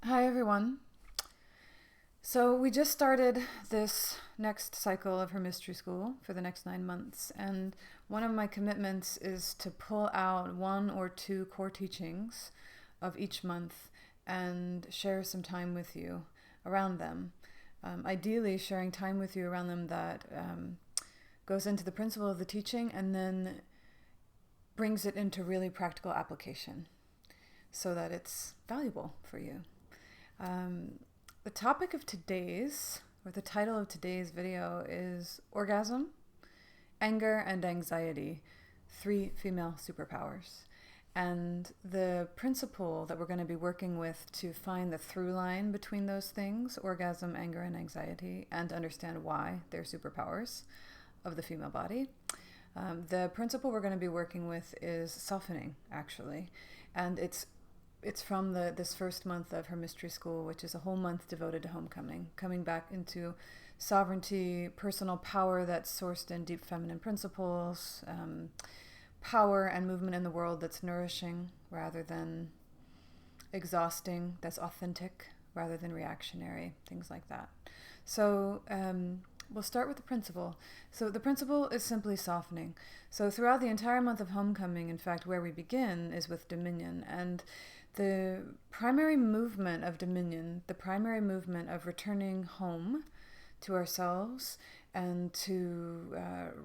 Hi, everyone. So, we just started this next cycle of her mystery school for the next 9 months. And one of my commitments is to pull out one or two core teachings of each month and share some time with you around them. Ideally, sharing time with you around them that goes into the principle of the teaching and then brings it into really practical application so that it's valuable for you. The topic of today's, or the title of today's video is Orgasm, Anger, and Anxiety, 3 Female Superpowers. And the principle that we're going to be working with to find the through line between those things, orgasm, anger, and anxiety, and understand why they're superpowers of the female body. The principle we're going to be working with is softening, actually. And it's from this first month of her mystery school, which is a whole month devoted to homecoming, coming back into sovereignty, personal power that's sourced in deep feminine principles, power and movement in the world that's nourishing rather than exhausting, that's authentic rather than reactionary, things like that. So we'll start with the principle. So the principle is simply softening. So throughout the entire month of homecoming, in fact, where we begin is with dominion. And the primary movement of dominion, the primary movement of returning home to ourselves and to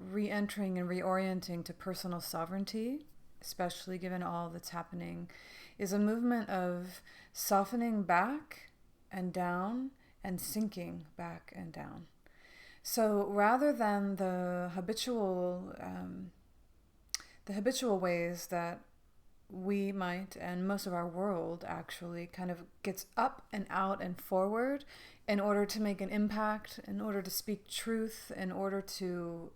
re-entering and reorienting to personal sovereignty, especially given all that's happening, is a movement of softening back and down and sinking back and down. So rather than the habitual ways that we might, and most of our world actually, kind of gets up and out and forward in order to make an impact, in order to speak truth, in order to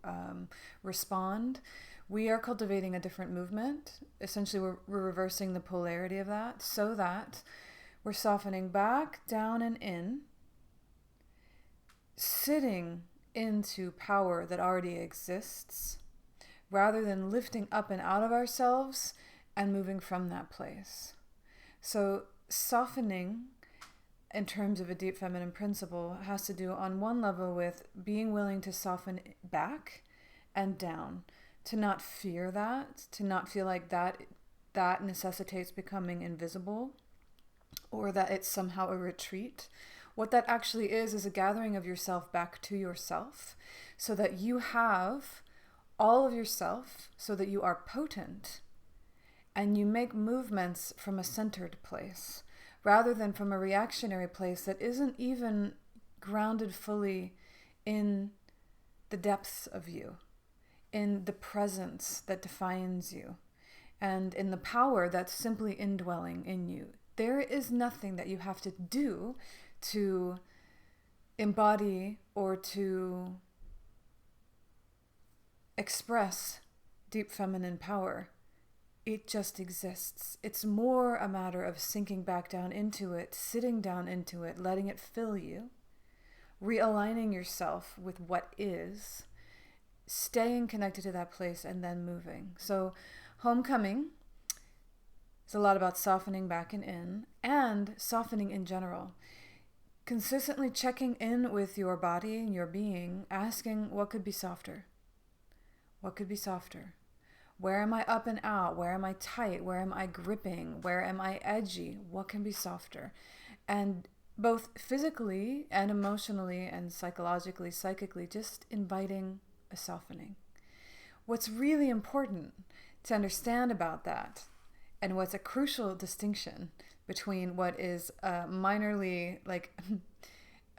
respond, we are cultivating a different movement. Essentially, we're reversing the polarity of that so that we're softening back, down, and in, sitting into power that already exists, rather than lifting up and out of ourselves and moving from that place. So softening, in terms of a deep feminine principle, has to do on one level with being willing to soften back and down, to not fear that, to not feel like that necessitates becoming invisible or that it's somehow a retreat. What that actually is a gathering of yourself back to yourself so that you have all of yourself, so that you are potent, and you make movements from a centered place rather than from a reactionary place that isn't even grounded fully in the depths of you, in the presence that defines you, and in the power that's simply indwelling in you. There is nothing that you have to do to embody or to express deep feminine power. It just exists. It's more a matter of sinking back down into it, sitting down into it, letting it fill you, realigning yourself with what is, staying connected to that place, and then moving. So homecoming is a lot about softening back and in, and softening in general. Consistently checking in with your body and your being, asking what could be softer? What could be softer? Where am I up and out? Where am I tight? Where am I gripping? Where am I edgy? What can be softer? And both physically and emotionally and psychologically, psychically, just inviting a softening. What's really important to understand about that, and what's a crucial distinction between what is minorly like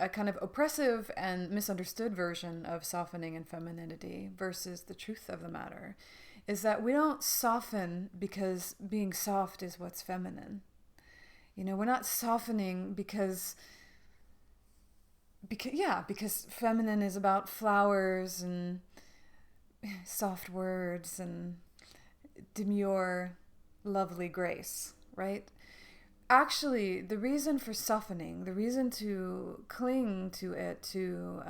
a kind of oppressive and misunderstood version of softening and femininity versus the truth of the matter, is that we don't soften because being soft is what's feminine. We're not softening because feminine is about flowers and soft words and demure, lovely grace, right? Actually, the reason for softening, the reason to cling to it, to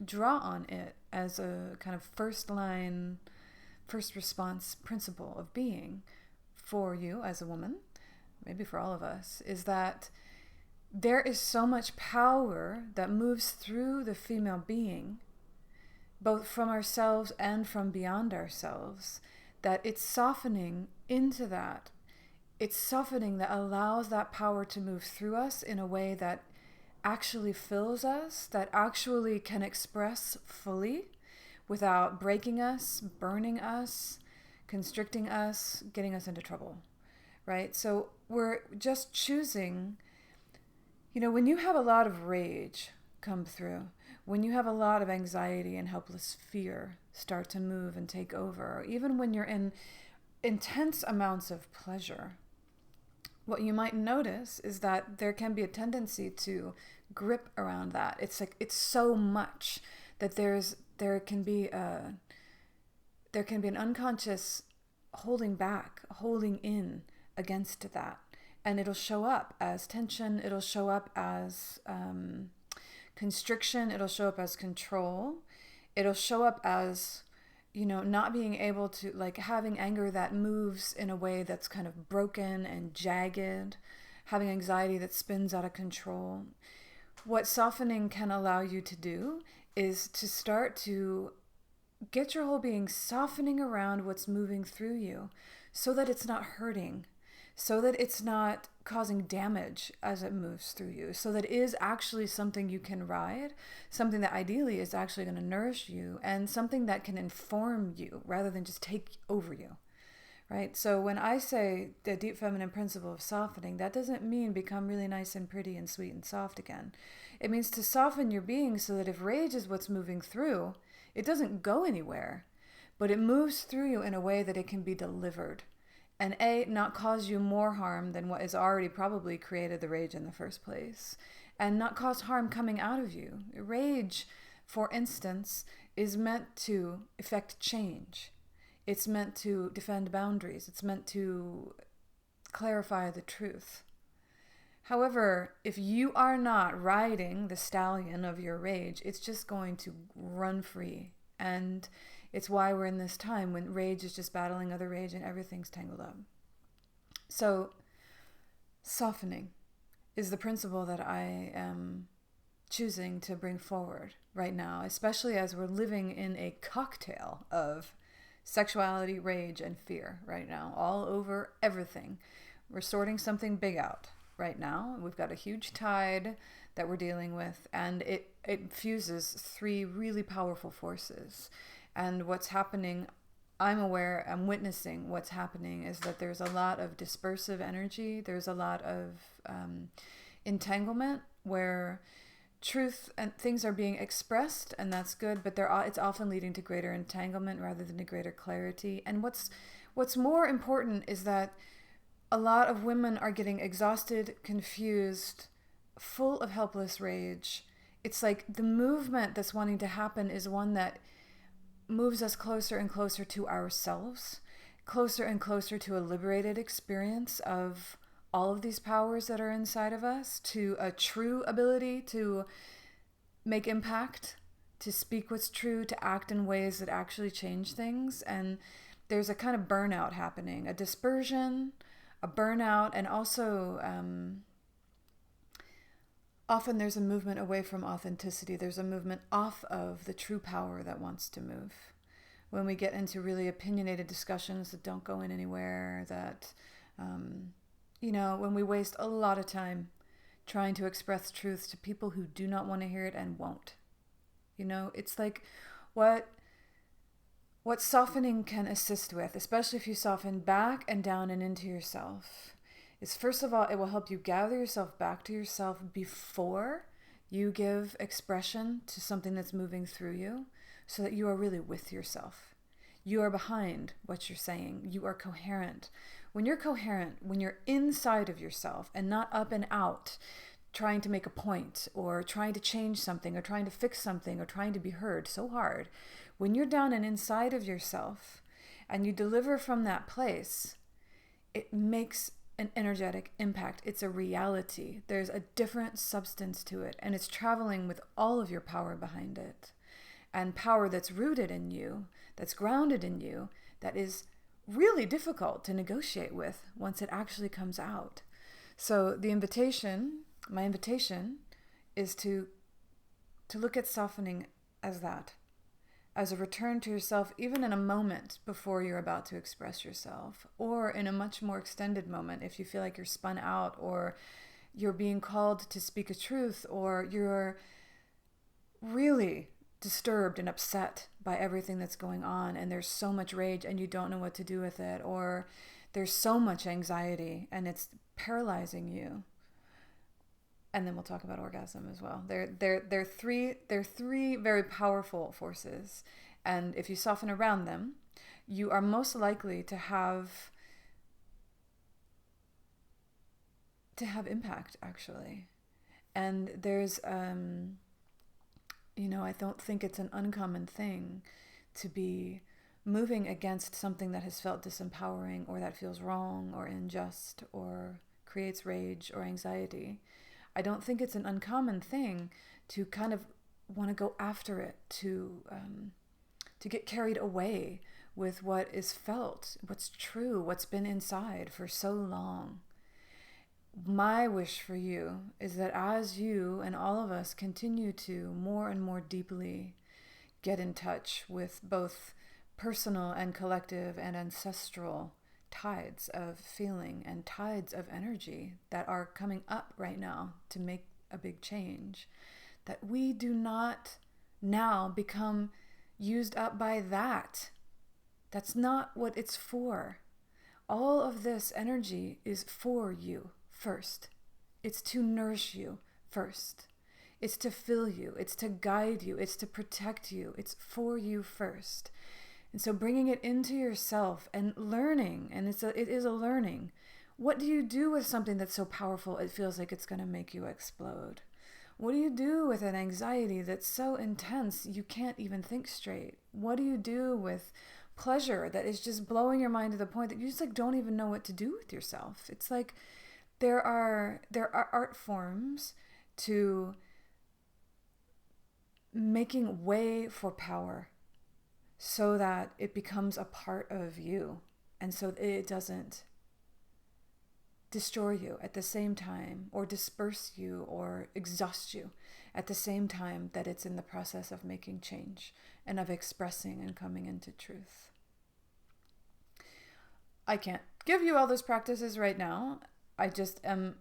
draw on it as a kind of first response principle of being for you as a woman, maybe for all of us, is that there is so much power that moves through the female being, both from ourselves and from beyond ourselves, that it's softening into that. It's softening that allows that power to move through us in a way that actually fills us, that actually can express fully without breaking us, burning us, constricting us, getting us into trouble, right? So we're just choosing, when you have a lot of rage come through, when you have a lot of anxiety and helpless fear start to move and take over, or even when you're in intense amounts of pleasure, what you might notice is that there can be a tendency to grip around that. It's like it's so much that there can be an unconscious holding back, holding in against that, and it'll show up as tension. It'll show up as constriction. It'll show up as control. It'll show up as not being able to, like, having anger that moves in a way that's kind of broken and jagged, having anxiety that spins out of control. What softening can allow you to do is to start to get your whole being softening around what's moving through you so that it's not hurting, so that it's not causing damage as it moves through you, so that it is actually something you can ride, something that ideally is actually going to nourish you, and something that can inform you rather than just take over you, right? So when I say the deep feminine principle of softening, that doesn't mean become really nice and pretty and sweet and soft again. It means to soften your being so that if rage is what's moving through, it doesn't go anywhere, but it moves through you in a way that it can be delivered. And not cause you more harm than what has already probably created the rage in the first place. And not cause harm coming out of you. Rage, for instance, is meant to effect change. It's meant to defend boundaries. It's meant to clarify the truth. However, if you are not riding the stallion of your rage, it's just going to run free. And it's why we're in this time when rage is just battling other rage and everything's tangled up. So, softening is the principle that I am choosing to bring forward right now, especially as we're living in a cocktail of sexuality, rage, and fear right now, all over everything. We're sorting something big out right now. We've got a huge tide that we're dealing with, and it fuses three really powerful forces. And what's happening, I'm witnessing what's happening is that there's a lot of dispersive energy. There's a lot of entanglement where truth and things are being expressed, and that's good, but it's often leading to greater entanglement rather than to greater clarity. And what's more important is that a lot of women are getting exhausted, confused, full of helpless rage. It's like the movement that's wanting to happen is one that moves us closer and closer to ourselves, closer and closer to a liberated experience of all of these powers that are inside of us, to a true ability to make impact, to speak what's true, to act in ways that actually change things. And there's a kind of burnout happening, a dispersion, a burnout, and also often there's a movement away from authenticity. There's a movement off of the true power that wants to move. When we get into really opinionated discussions that don't go in anywhere, that, when we waste a lot of time trying to express truth to people who do not want to hear it and won't. It's like what softening can assist with, especially if you soften back and down and into yourself, is first of all, it will help you gather yourself back to yourself before you give expression to something that's moving through you, so that you are really with yourself. You are behind what you're saying. You are coherent. When you're coherent, when you're inside of yourself and not up and out, trying to make a point or trying to change something or trying to fix something or trying to be heard so hard, when you're down and inside of yourself and you deliver from that place, it makes an energetic impact. It's a reality. There's a different substance to it, and it's traveling with all of your power behind it. And power that's rooted in you, that's grounded in you, that is really difficult to negotiate with once it actually comes out. So the invitation my invitation is to look at softening as that, as a return to yourself, even in a moment before you're about to express yourself, or in a much more extended moment if you feel like you're spun out, or you're being called to speak a truth, or you're really disturbed and upset by everything that's going on, and there's so much rage and you don't know what to do with it, or there's so much anxiety and it's paralyzing you. And then we'll talk about orgasm as well. They're three very powerful forces, and if you soften around them, you are most likely to have impact, actually. And there's I don't think it's an uncommon thing to be moving against something that has felt disempowering, or that feels wrong or unjust or creates rage or anxiety. I don't think it's an uncommon thing to kind of want to go after it, to get carried away with what is felt, what's true, what's been inside for so long. My wish for you is that as you and all of us continue to more and more deeply get in touch with both personal and collective and ancestral tides of feeling and tides of energy that are coming up right now to make a big change, that we do not now become used up by that. That's not what it's for. All of this energy is for you first. It's to nourish you first. It's to fill you. It's to guide you. It's to protect you. It's for you first. And so bringing it into yourself and learning, and it is a learning. What do you do with something that's so powerful it feels like it's going to make you explode? What do you do with an anxiety that's so intense you can't even think straight? What do you do with pleasure that is just blowing your mind to the point that you just don't even know what to do with yourself? It's like there are art forms to making way for power, so that it becomes a part of you, and so it doesn't destroy you at the same time, or disperse you, or exhaust you at the same time that it's in the process of making change and of expressing and coming into truth. I can't give you all those practices right now. I just am,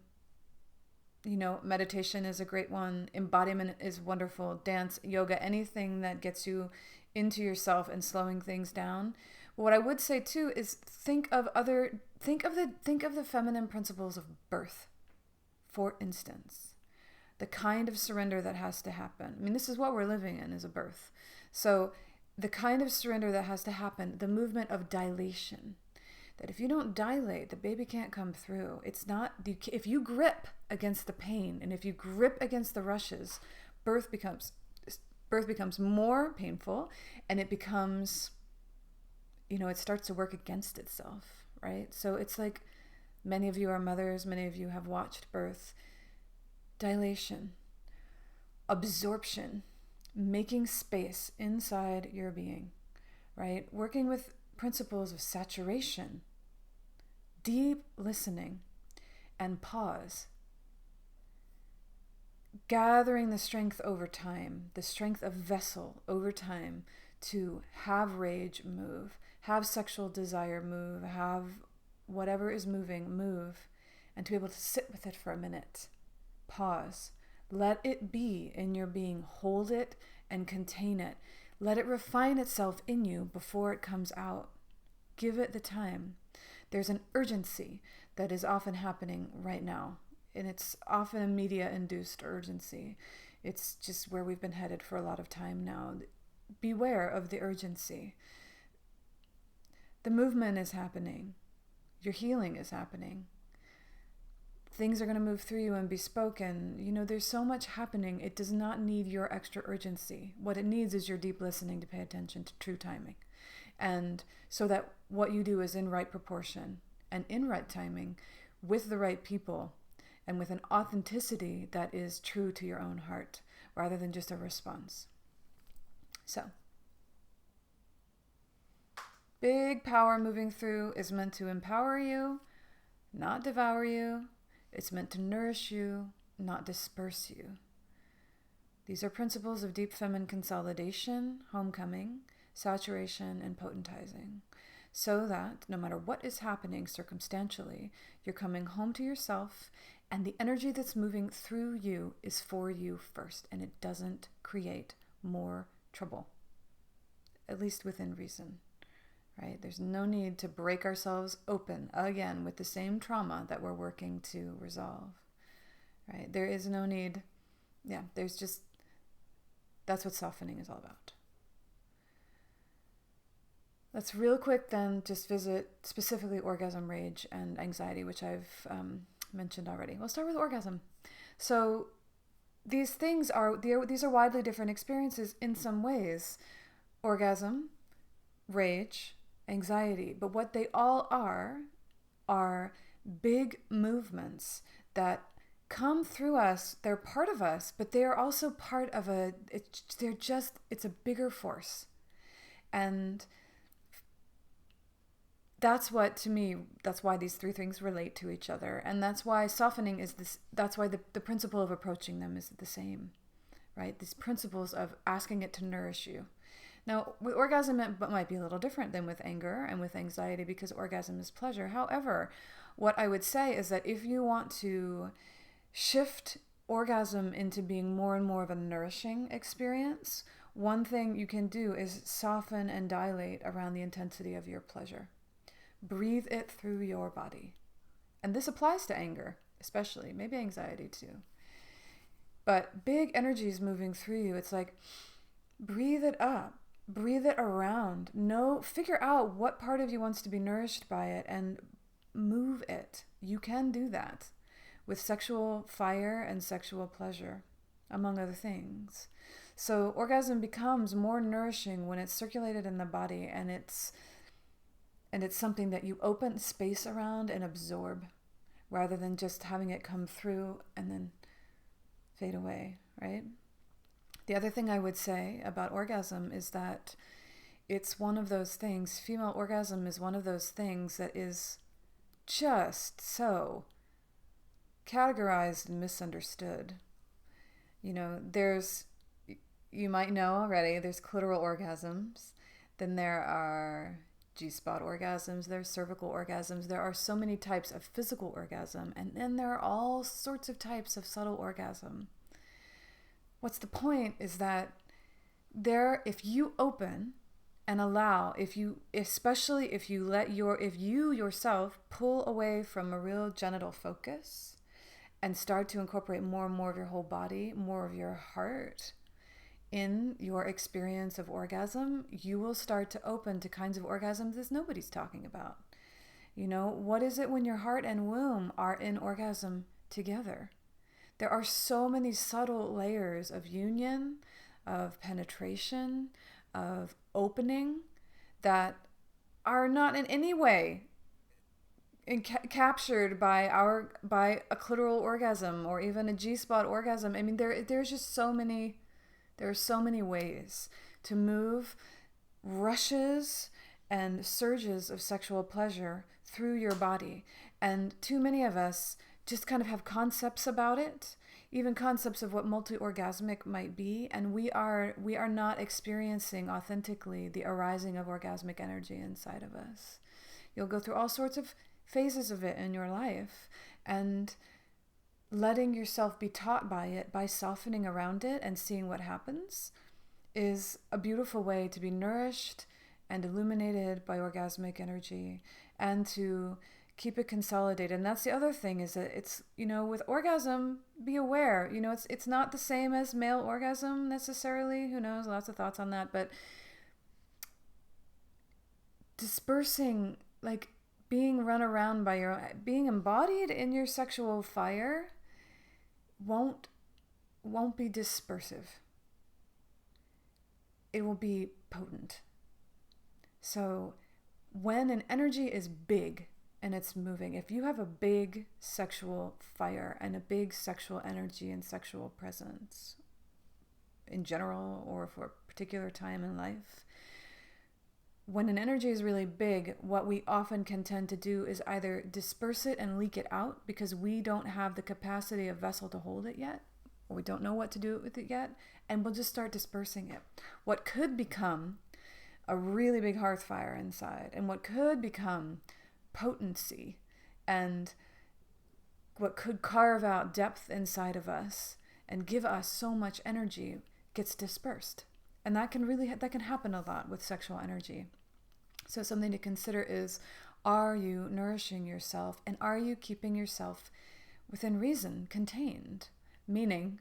meditation is a great one. Embodiment is wonderful. Dance, yoga, anything that gets you into yourself and slowing things down. What I would say too is think of the feminine principles of birth, for instance. The kind of surrender that has to happen. I mean, this is what we're living in, is a birth. So the kind of surrender that has to happen, the movement of dilation, that if you don't dilate, the baby can't come through. It's not, if you grip against the pain, and if you grip against the rushes, birth becomes more painful, and it becomes, it starts to work against itself, right? So it's like, many of you are mothers, many of you have watched birth. Dilation, absorption, making space inside your being, right? Working with principles of saturation, deep listening, and pause. Gathering the strength over time, the strength of vessel over time, to have rage move, have sexual desire move, have whatever is moving move, and to be able to sit with it for a minute. Pause. Let it be in your being. Hold it and contain it. Let it refine itself in you before it comes out. Give it the time. There's an urgency that is often happening right now, and it's often a media-induced urgency. It's just where we've been headed for a lot of time now. Beware of the urgency. The movement is happening. Your healing is happening. Things are going to move through you and be spoken. There's so much happening. It does not need your extra urgency. What it needs is your deep listening to pay attention to true timing. And so that what you do is in right proportion and in right timing, with the right people, and with an authenticity that is true to your own heart, rather than just a response. So, big power moving through is meant to empower you, not devour you. It's meant to nourish you, not disperse you. These are principles of deep feminine consolidation, homecoming, saturation, and potentizing, so that no matter what is happening circumstantially, you're coming home to yourself, and the energy that's moving through you is for you first, and it doesn't create more trouble, at least within reason, right? There's no need to break ourselves open again with the same trauma that we're working to resolve, right? There is no need. Yeah, that's what softening is all about. Let's real quick then just visit specifically orgasm, rage, and anxiety, which I've mentioned already. We'll start with orgasm. So these are widely different experiences in some ways. Orgasm, rage, anxiety. But what they all are big movements that come through us. They're part of us, but they are also part of it's a bigger force. And that's why these three things relate to each other. And that's why softening that's why the principle of approaching them is the same, right? These principles of asking it to nourish you. Now, with orgasm, it might be a little different than with anger and with anxiety, because orgasm is pleasure. However, what I would say is that if you want to shift orgasm into being more and more of a nourishing experience, one thing you can do is soften and dilate around the intensity of your pleasure. Breathe it through your body. And this applies to anger, especially, maybe anxiety too. But big energies moving through you, it's like, breathe it up, breathe it around. Figure out what part of you wants to be nourished by it and move it. You can do that with sexual fire and sexual pleasure, among other things. So orgasm becomes more nourishing when it's circulated in the body, and it's something that you open space around and absorb, rather than just having it come through and then fade away, right? The other thing I would say about orgasm is that it's one of those things, female orgasm is one of those things that is just so categorized and misunderstood. You might know already, there's clitoral orgasms, then there are G-spot orgasms, there's cervical orgasms, there are so many types of physical orgasm, and then there are all sorts of types of subtle orgasm. What's the point is that if you open and allow, especially if you yourself pull away from a real genital focus and start to incorporate more and more of your whole body, more of your heart in your experience of orgasm, you will start to open to kinds of orgasms that nobody's talking about. What is it when your heart and womb are in orgasm together? There are so many subtle layers of union, of penetration, of opening that are not in any way captured by a clitoral orgasm or even a G-spot orgasm. I mean, there's just so many. There are so many ways to move rushes and surges of sexual pleasure through your body. And too many of us just kind of have concepts about it, even concepts of what multi-orgasmic might be, and we are not experiencing authentically the arising of orgasmic energy inside of us. You'll go through all sorts of phases of it in your life, and letting yourself be taught by it, by softening around it and seeing what happens, is a beautiful way to be nourished and illuminated by orgasmic energy, and to keep it consolidated. And that's the other thing, is that it's, with orgasm, be aware, it's not the same as male orgasm necessarily. Who knows? Lots of thoughts on that. But dispersing, like being run around by being embodied in your sexual fire won't be dispersive. It will be potent. So when an energy is big and it's moving, if you have a big sexual fire and a big sexual energy and sexual presence in general, or for a particular time in life, when an energy is really big, what we often can tend to do is either disperse it and leak it out because we don't have the capacity of vessel to hold it yet, or we don't know what to do with it yet, and we'll just start dispersing it. What could become a really big hearth fire inside, and what could become potency, and what could carve out depth inside of us and give us so much energy, gets dispersed. And that can happen a lot with sexual energy. So something to consider is, are you nourishing yourself, and are you keeping yourself within reason, contained? Meaning,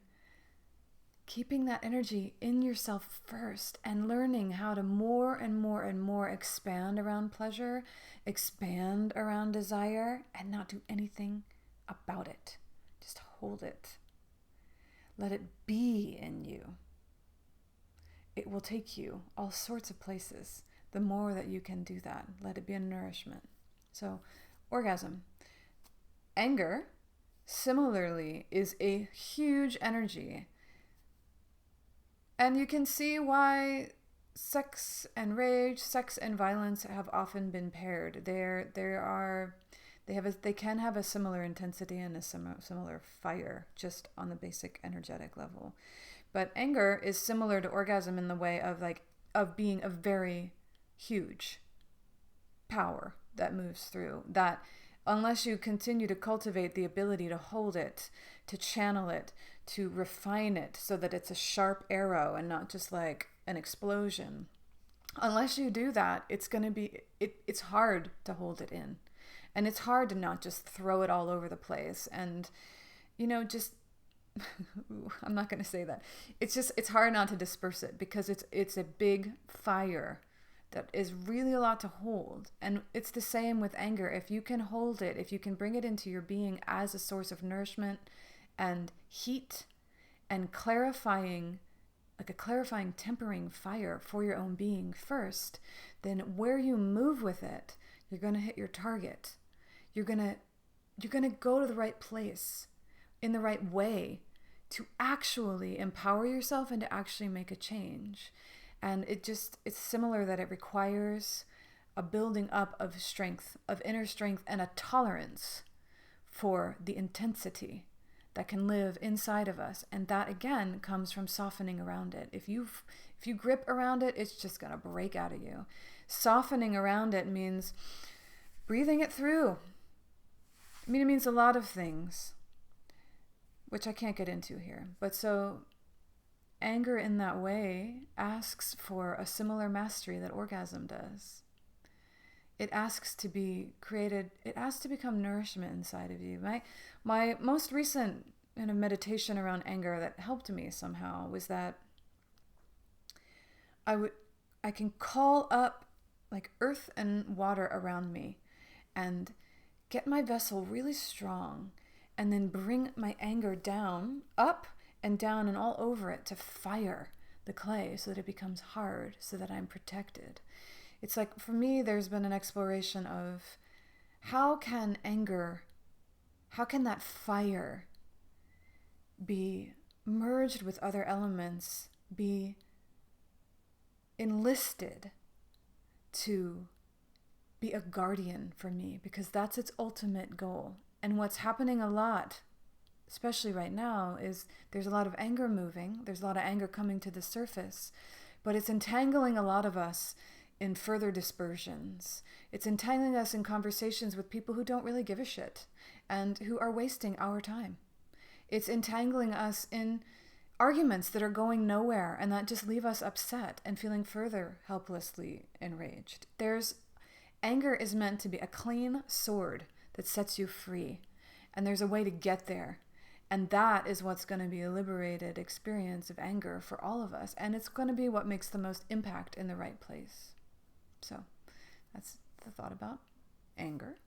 keeping that energy in yourself first and learning how to more and more and more expand around pleasure, expand around desire, and not do anything about it. Just hold it. Let it be in you. It will take you all sorts of places the more that you can do that. Let it be a nourishment. So, orgasm. Anger, similarly, is a huge energy. And you can see why sex and rage, sex and violence have often been paired. They can have a similar intensity and a similar fire, just on the basic energetic level. But anger is similar to orgasm in the way of being a very huge power that moves through. That unless you continue to cultivate the ability to hold it, to channel it, to refine it so that it's a sharp arrow and not just like an explosion, unless you do that, it's hard to hold it in. And it's hard to not just throw it all over the place and, just I'm not going to say that. It's hard not to disperse it because it's a big fire that is really a lot to hold. And it's the same with anger. If you can hold it, if you can bring it into your being as a source of nourishment and heat and clarifying, like a clarifying, tempering fire for your own being first, then where you move with it, you're going to hit your target. You're going to go to the right place in the right way to actually empower yourself and to actually make a change. And it's similar that it requires a building up of strength, of inner strength, and a tolerance for the intensity that can live inside of us. And that again comes from softening around it. If you grip around it, it's just going to break out of you. Softening around it means breathing it through. It means a lot of things, which I can't get into here. But so anger in that way asks for a similar mastery that orgasm does. It asks to be created. It asks to become nourishment inside of you. My most recent meditation around anger that helped me somehow was that I can call up like earth and water around me and get my vessel really strong and then bring my anger down, up and down and all over it to fire the clay so that it becomes hard, so that I'm protected. It's like, for me, there's been an exploration of how can that fire be merged with other elements, be enlisted to be a guardian for me, because that's its ultimate goal. And what's happening a lot, especially right now, is there's a lot of anger moving. There's a lot of anger coming to the surface, but it's entangling a lot of us in further dispersions. It's entangling us in conversations with people who don't really give a shit and who are wasting our time. It's entangling us in arguments that are going nowhere and that just leave us upset and feeling further helplessly enraged. Anger is meant to be a clean sword that sets you free. And there's a way to get there. And that is what's going to be a liberated experience of anger for all of us. And it's going to be what makes the most impact in the right place. So that's the thought about anger.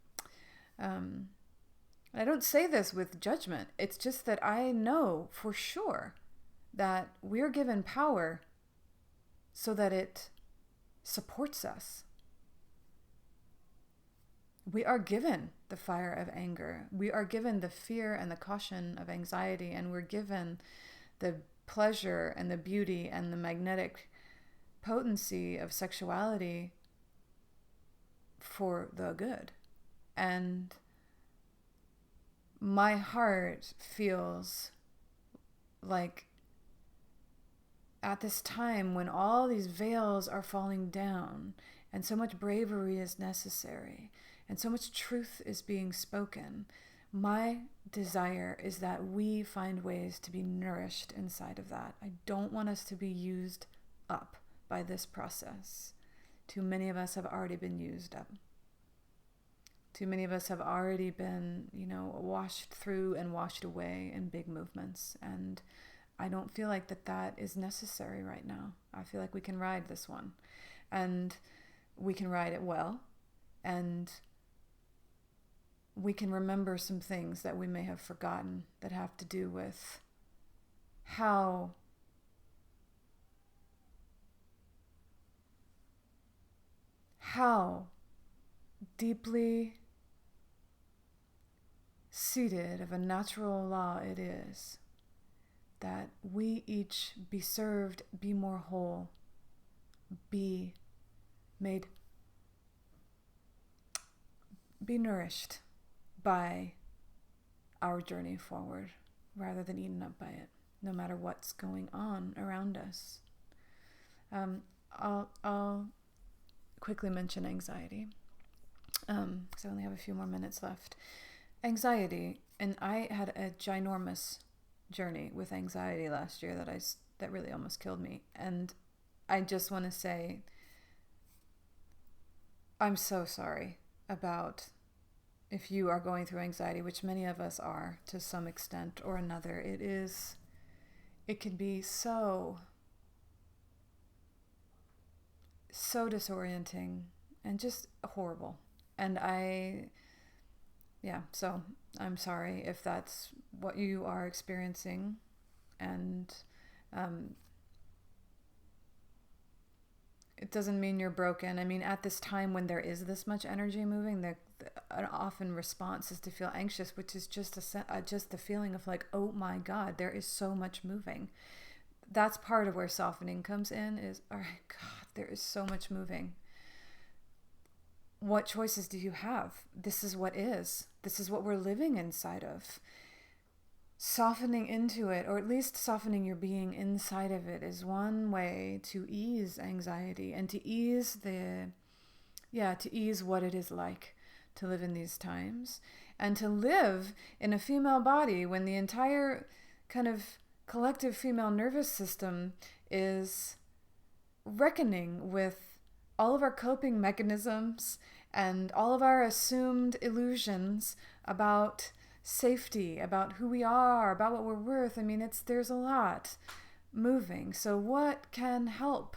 I don't say this with judgment. It's just that I know for sure that we're given power so that it supports us. We are given the fire of anger. We are given the fear and the caution of anxiety, and we're given the pleasure and the beauty and the magnetic potency of sexuality for the good. And my heart feels like at this time when all these veils are falling down and so much bravery is necessary and so much truth is being spoken, my desire is that we find ways to be nourished inside of that. I don't want us to be used up by this process. Too many of us have already been used up. Too many of us have already been, washed through and washed away in big movements. And I don't feel like that is necessary right now. I feel like we can ride this one. And we can ride it well. And we can remember some things that we may have forgotten that have to do with how deeply seated of a natural law it is that we each be served, be more whole, be made, be nourished by our journey forward rather than eaten up by it, no matter what's going on around us. I'll quickly mention anxiety, because I only have a few more minutes left. Anxiety, and I had a ginormous journey with anxiety last year that really almost killed me. And I just want to say, I'm so sorry about if you are going through anxiety, which many of us are to some extent or another. It can be so disorienting and just horrible. And so I'm sorry if that's what you are experiencing. And it doesn't mean you're broken. I mean, at this time when there is this much energy moving, an often response is to feel anxious, which is just the feeling of like, oh my God, there is so much moving. That's part of where softening comes in is, all right, God, there is so much moving. What choices do you have? This is what is. This is what we're living inside of. Softening into it, or at least softening your being inside of it, is one way to ease anxiety and to ease what it is like to live in these times and to live in a female body when the entire kind of collective female nervous system is reckoning with all of our coping mechanisms and all of our assumed illusions about safety, about who we are, about what we're worth. I mean, there's a lot moving. So what can help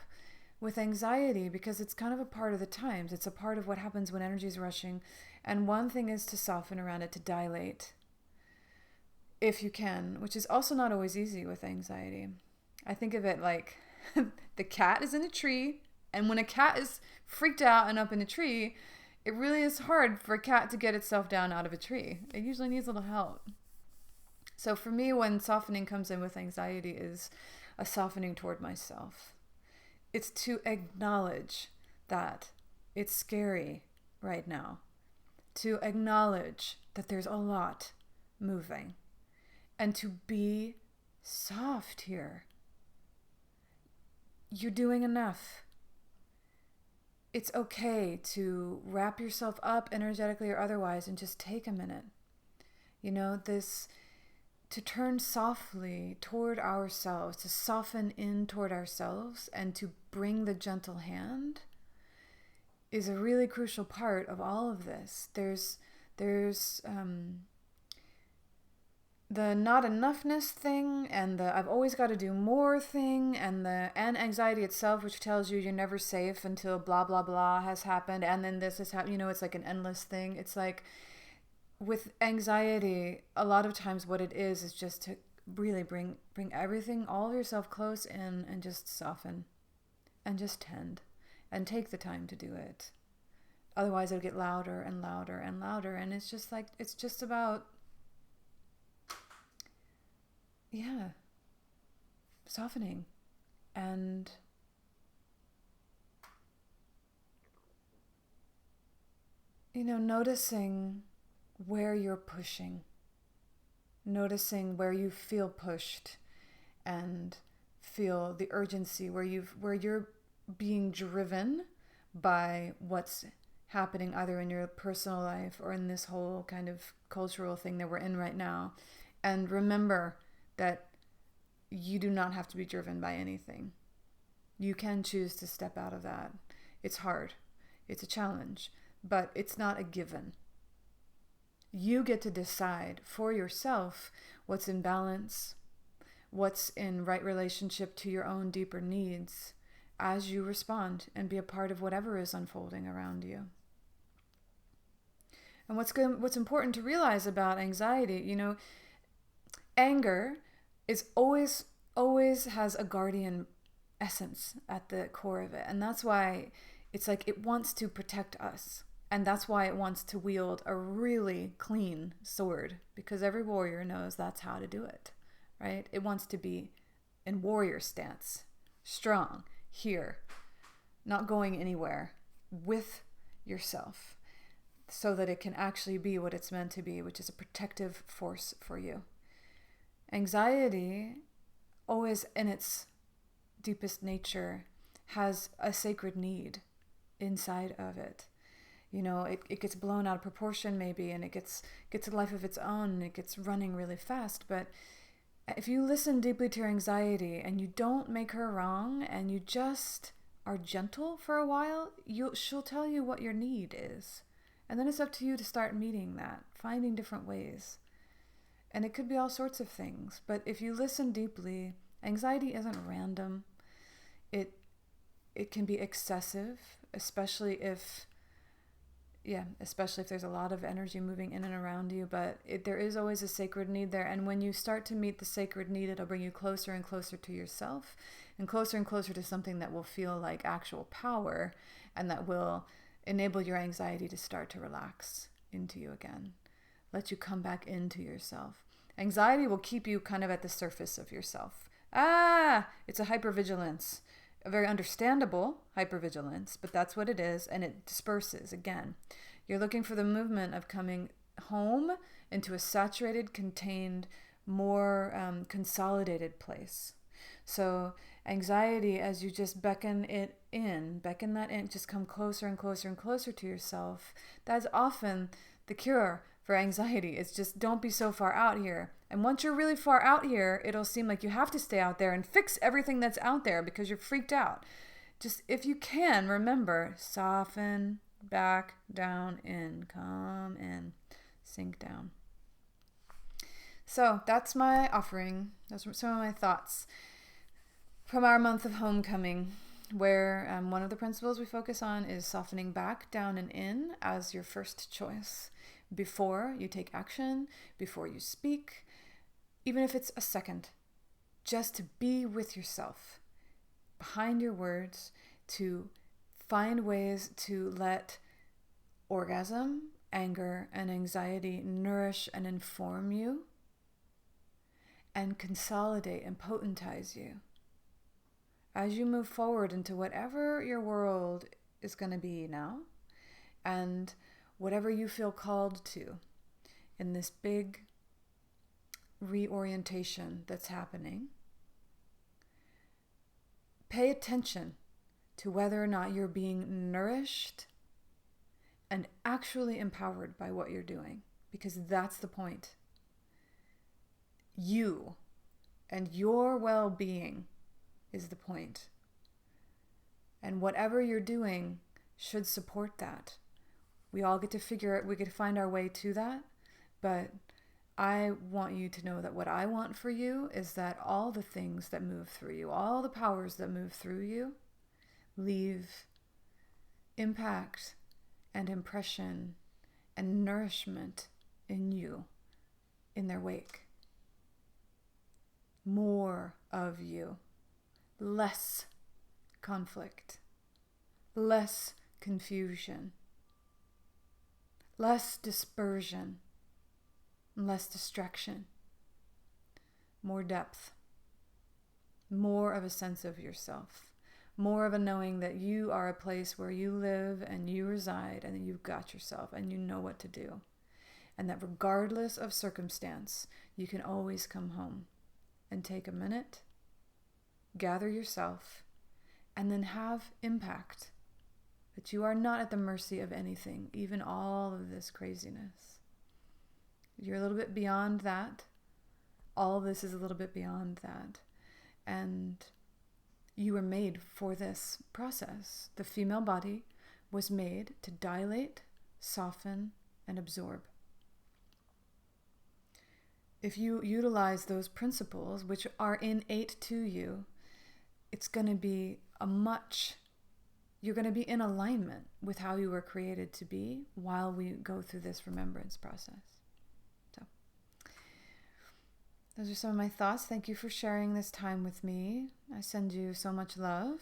with anxiety? Because it's kind of a part of the times. It's a part of what happens when energy is rushing. And one thing is to soften around it, to dilate, if you can, which is also not always easy with anxiety. I think of it like the cat is in a tree, and when a cat is freaked out and up in a tree, it really is hard for a cat to get itself down out of a tree. It usually needs a little help. So for me, when softening comes in with anxiety, is a softening toward myself. It's to acknowledge that it's scary right now. To acknowledge that there's a lot moving. And to be soft here. You're doing enough. It's okay to wrap yourself up energetically or otherwise and just take a minute. To turn softly toward ourselves, to soften in toward ourselves and to bring the gentle hand is a really crucial part of all of this. There's the not enoughness thing and the I've always got to do more thing and anxiety itself, which tells you you're never safe until blah, blah, blah has happened. And then this has happened, it's like an endless thing. It's like with anxiety, a lot of times what it is just to really bring everything, all of yourself close in and just soften and just tend and take the time to do it. Otherwise it'll get louder and louder and louder. And it's just about softening and noticing where you're pushing, noticing where you feel pushed and feel the urgency, where you're being driven by what's happening either in your personal life or in this whole kind of cultural thing that we're in right now. And remember that you do not have to be driven by anything. You can choose to step out of that. It's hard. It's a challenge, but it's not a given. You get to decide for yourself what's in balance, what's in right relationship to your own deeper needs as you respond and be a part of whatever is unfolding around you. And what's important to realize about anxiety, anger is always has a guardian essence at the core of it. And that's why it's like it wants to protect us. And that's why it wants to wield a really clean sword, because every warrior knows that's how to do it, right? It wants to be in warrior stance, strong, here, not going anywhere, with yourself, so that it can actually be what it's meant to be, which is a protective force for you. Anxiety, always in its deepest nature, has a sacred need inside of it. It gets blown out of proportion maybe, and it gets a life of its own, and it gets running really fast. But if you listen deeply to your anxiety and you don't make her wrong and you just are gentle for a while, she'll tell you what your need is. And then it's up to you to start meeting that, finding different ways. And it could be all sorts of things. But if you listen deeply, anxiety isn't random. It can be excessive, especially if there's a lot of energy moving in and around you. But there is always a sacred need there. And when you start to meet the sacred need, it'll bring you closer and closer to yourself, and closer to something that will feel like actual power, and that will enable your anxiety to start to relax into you again. Let you come back into yourself. Anxiety will keep you kind of at the surface of yourself. It's a hypervigilance. A very understandable hypervigilance, but that's what it is, and it disperses again. You're looking for the movement of coming home into a saturated, contained, more consolidated place. So anxiety, as you just beckon that in, just come closer and closer and closer to yourself. That's often the cure for anxiety. It's just don't be so far out here. And once you're really far out here, it'll seem like you have to stay out there and fix everything that's out there because you're freaked out. Just, if you can, remember, soften, back, down, in, come in, sink down. So that's my offering. Those are some of my thoughts from our month of homecoming, where one of the principles we focus on is softening back, down, and in as your first choice. Before you take action, before you speak, even if it's a second, just to be with yourself, behind your words, to find ways to let orgasm, anger, and anxiety nourish and inform you, and consolidate and potentize you as you move forward into whatever your world is going to be now, and whatever you feel called to in this big reorientation that's happening. Pay attention to whether or not you're being nourished and actually empowered by what you're doing, because that's the point. You and your well-being is the point. And whatever you're doing should support that. We all get to figure it, we get to find our way to that, but I want you to know that what I want for you is that all the things that move through you, all the powers that move through you, leave impact and impression and nourishment in you, in their wake. More of you, less conflict, less confusion, less dispersion, less distraction, more depth, more of a sense of yourself, more of a knowing that you are a place where you live and you reside and that you've got yourself and you know what to do. And that regardless of circumstance, you can always come home and take a minute, gather yourself, and then have impact. That you are not at the mercy of anything, even all of this craziness. You're a little bit beyond that. All of this is a little bit beyond that. And you were made for this process. The female body was made to dilate, soften, and absorb. If you utilize those principles, which are innate to you, it's going to be you're going to be in alignment with how you were created to be while we go through this remembrance process. So, those are some of my thoughts. Thank you for sharing this time with me. I send you so much love,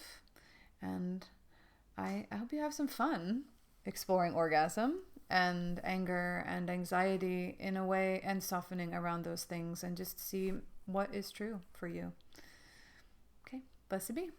and I hope you have some fun exploring orgasm and anger and anxiety in a way, and softening around those things, and just see what is true for you. Okay, blessed be.